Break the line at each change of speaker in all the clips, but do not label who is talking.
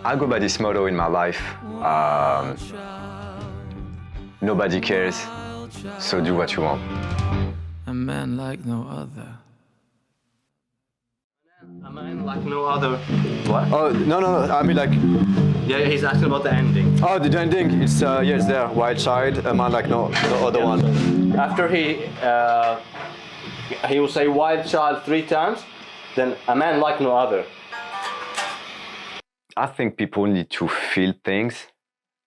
I go by this motto in my life. Nobody cares, so do what you want.
A man like no other.
A man like no other. What?
Oh, no, I mean like...
Yeah, he's asking about the ending.
Oh, the ending, it's, yes, there, Wild Child, a man like no other one.
After he will say wild child 3 times, then a man like no other.
I think people need to feel things,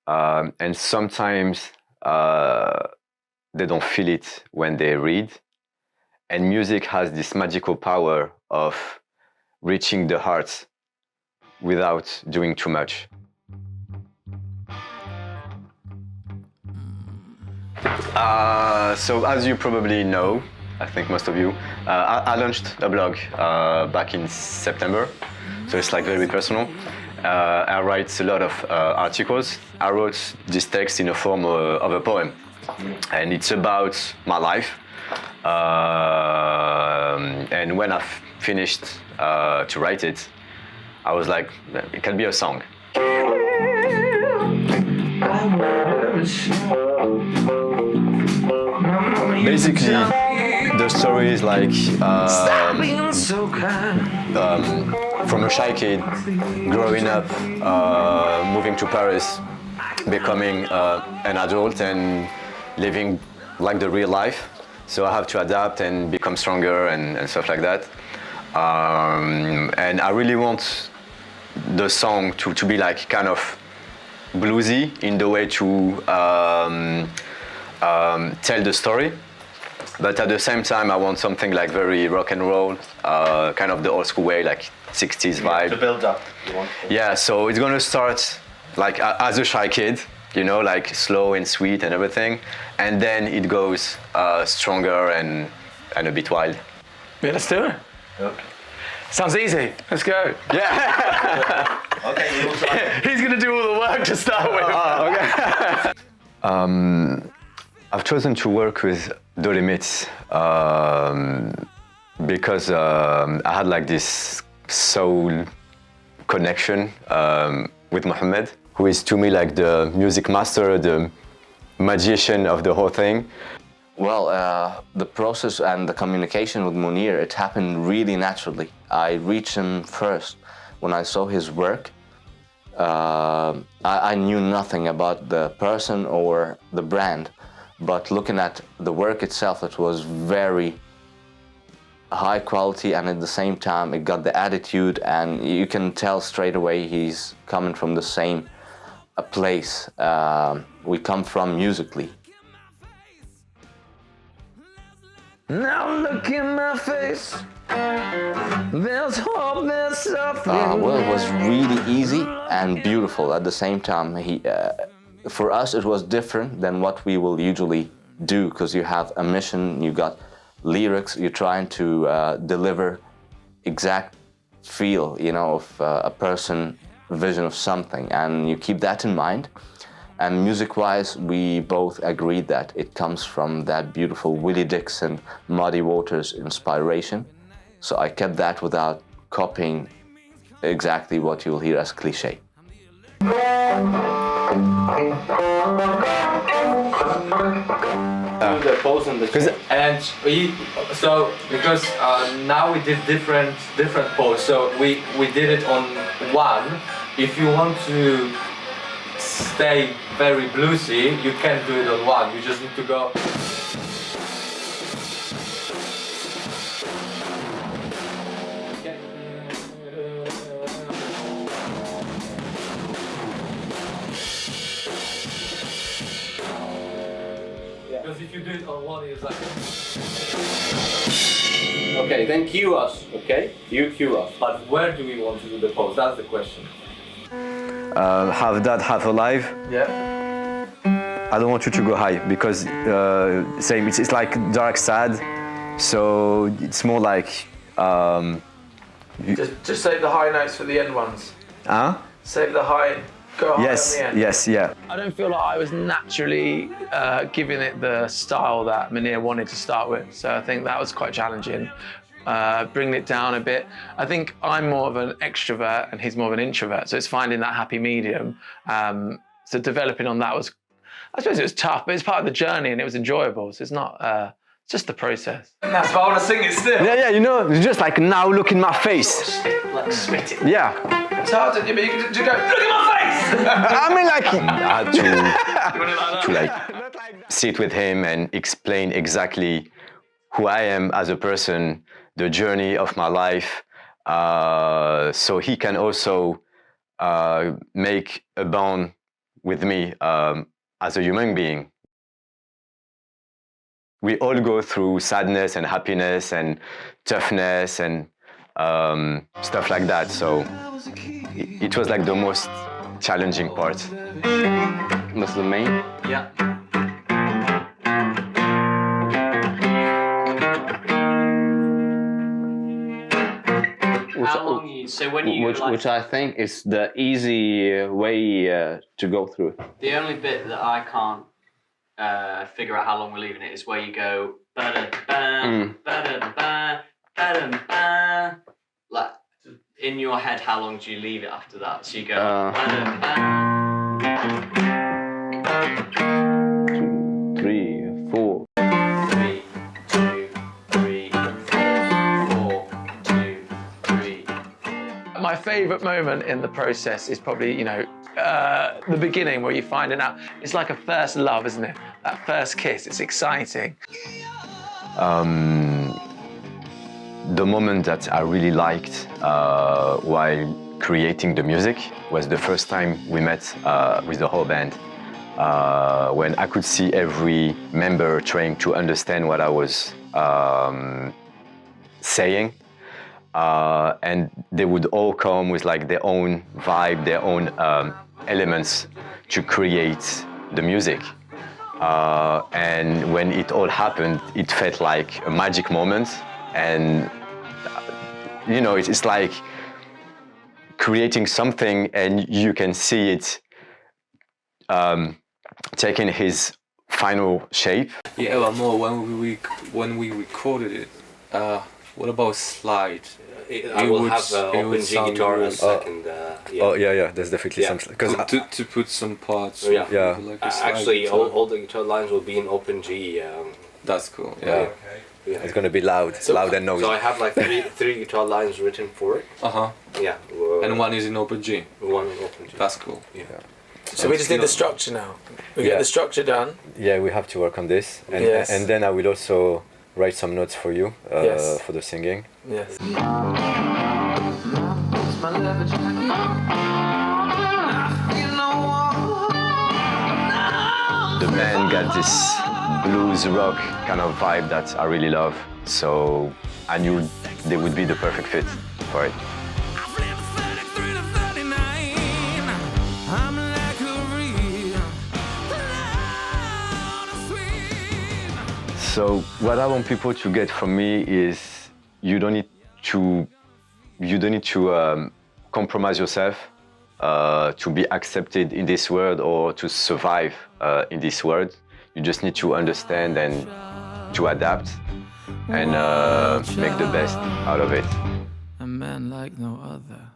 and sometimes they don't feel it when they read. And music has this magical power of reaching the heart without doing too much. So as you probably know, I think most of you, I launched a blog back in September, so it's like very personal. I write a lot of articles. I wrote this text in the form of a poem, and it's about my life. And when I finished to write it, I was like, it can be a song. Basically, the story is like from a shy kid growing up, moving to Paris, becoming an adult and living like the real life. So I have to adapt and become stronger and stuff like that. And I really want the song to be like kind of bluesy in the way to tell the story. But at the same time, I want something like very rock and roll, kind of the old school way, like 60s vibe.
To build up.
Yeah, so it's gonna start like as a shy kid, you know, like slow and sweet and everything, and then it goes stronger and a bit wild.
Yeah, let's do it.
Okay.
Sounds easy. Let's go.
Yeah.
Okay, we'll start.
He's gonna do all the work to start with.
Okay. I've chosen to work with The Limits because I had like this soul connection with Mohammed, who is to me like the music master, the magician of the whole thing.
Well, the process and the communication with Mounir, it happened really naturally. I reached him first when I saw his work. I knew nothing about the person or the brand, but looking at the work itself, it was very high quality, and at the same time it got the attitude, and you can tell straight away he's coming from the same place we come from musically.
Now look in my face. There's hope, there's something.
Well, it was really easy and beautiful at the same time. For us, it was different than what we will usually do, because you have a mission, you got lyrics, you're trying to deliver exact feel, you know, of a person, vision of something, and you keep that in mind. And music-wise, we both agreed that it comes from that beautiful Willie Dixon, Muddy Waters inspiration. So I kept that without copying exactly what you'll hear as cliché.
The pose and the change.
And because now we did different pose, so we did it on one. If you want to stay very bluesy, you can do it on one. You just need to go. Because if you do it on one, it's like.
Okay, then cue us, okay? You cue us.
But where do we want to do the pose? That's the question.
Have that, have alive.
Yeah.
I don't want you to go high because same. It's like dark, sad. So it's more like.
Just save the high notes for the end ones.
Huh?
Save the high. Go high
Yes.
at the end.
Yes. Yeah.
I don't feel like I was naturally giving it the style that Mounir wanted to start with, so I think that was quite challenging. bringing it down a bit. I think I'm more of an extrovert and he's more of an introvert, so it's finding that happy medium. So developing on that was, I suppose it was tough, but it's part of the journey and it was enjoyable. So it's not, it's just the process.
And that's why I want to sing it still.
Yeah, you know, it's just like now look in my face.
Like spitting.
Yeah.
It's hard to, but you can just go, look at my face!
I mean, like, I had
You want it like that?
to like sit with him and explain exactly who I am as a person, the journey of my life, so he can also make a bond with me as a human being. We all go through sadness and happiness and toughness and stuff like that. So it was like the most challenging part.
That's the main.
Yeah.
How long you, so when you
Which I think is the easy way to go through.
the only bit that I can't figure out how long we're leaving it is where you go ba-da-ba, ba-da-ba, ba-da-ba. Like in your head, how long do you leave it after that? So you go ba-da-ba.
3, 4.
3, 2, 3, 4, 2, 3.
My favourite moment in the process is probably, you know, the beginning where you're finding out. It's like a first love, isn't it? That first kiss, it's exciting.
The moment that I really liked while creating the music was the first time we met with the whole band. When I could see every member trying to understand what I was saying. And they would all come with like their own vibe, their own elements to create the music. And when it all happened, it felt like a magic moment. And you know, it's like creating something and you can see it taking his final shape.
Yeah, but more when we recorded it. What about slide?
I will have open G guitar and second. Yeah.
Oh yeah, there's definitely some because
to put some parts.
Yeah.
Yeah.
Like a slide
Actually,
guitar.
all the guitar lines will be in open G.
That's cool.
yeah, it's gonna be loud, loud and noisy.
So I have like three guitar lines written for it. Yeah.
And one is in open G.
One in open G.
That's cool.
Yeah.
So we just need the structure now. We get the structure done.
Yeah, we have to work on this, and
Yes.
and then I will also write some notes for you
Yes.
for the singing.
Yes.
The band got this blues rock kind of vibe that I really love, so I knew they would be the perfect fit for it. So what I want people to get from me is you don't need to compromise yourself to be accepted in this world or to survive in this world. You just need to understand and to adapt and make the best out of it.
A man like no other.